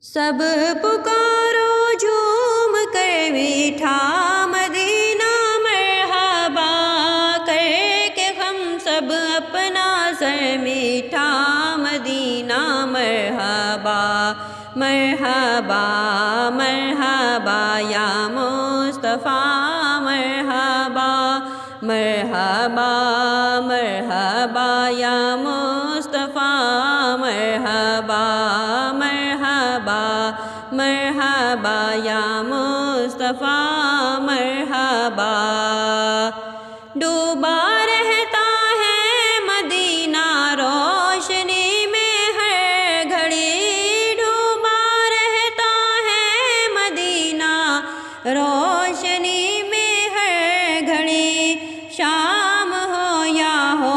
سب پکارو جھوم کر میٹھا مدینہ مرحبا کر کے ہم سب اپنا سر میٹھا مدینہ مرحبا مرحبا مرحبا یا مصطفیٰ مرحبا مرحبا مرحبا یا مصطفیٰ مرحبا مرحبا مرحبا یا مصطفیٰ مرحبا ڈوبا رہتا ہے مدینہ روشنی میں ہر گھڑی ڈوبا رہتا ہے مدینہ روشنی میں ہر گھڑی شام ہو یا ہو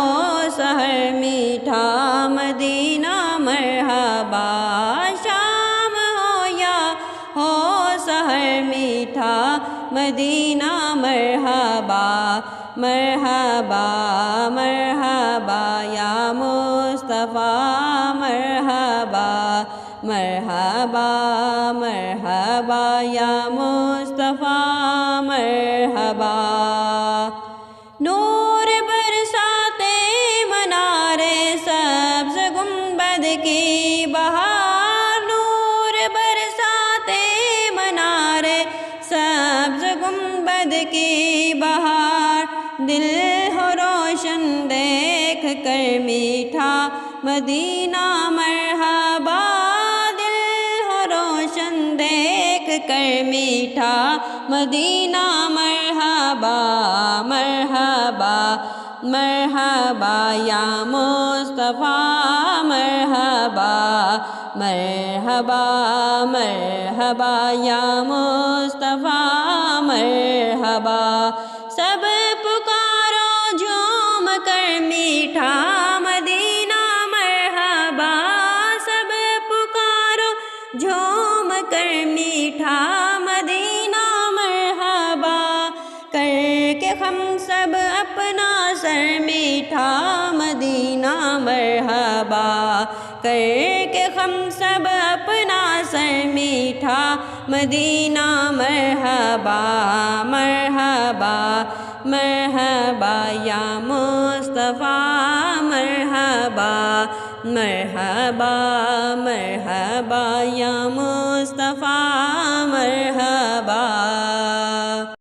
سحر میٹھا مدینہ مرحبا شام ہو یا ہو سحر میٹھا مدینہ مرحبا مرحبا مرحبا یا مصطفیٰ مرحبا مرحبا مرحبا یا مصطفیٰ مرحبا نور برساتے منارے سبز گنبد کی بہار نور برساتے منارے سبز گنبد کی بہار دل ہو روشن دیکھ کر میٹھا مدینہ مرحبا دل ہو روشن دیکھ کر میٹھا مدینہ مرحبا مرحبا مرحبا یا مصطفیٰ مرحبا مرحبا مرحبا یا مصطفیٰ مرحبا سب پکارو جھوم کر میٹھا مدینہ مرحبا سب پکارو جھوم کر میٹھا مدینہ مرحبا کر کے ہم سب اپنا سر میٹھا مدینہ مرحبا کر کے ہم سب اپنا سر میٹھا مدینہ مرحبا مرحبا مرحبا یا مصطفیٰ مرحبا مرحبا مرحبا یا مصطفیٰ مرحبا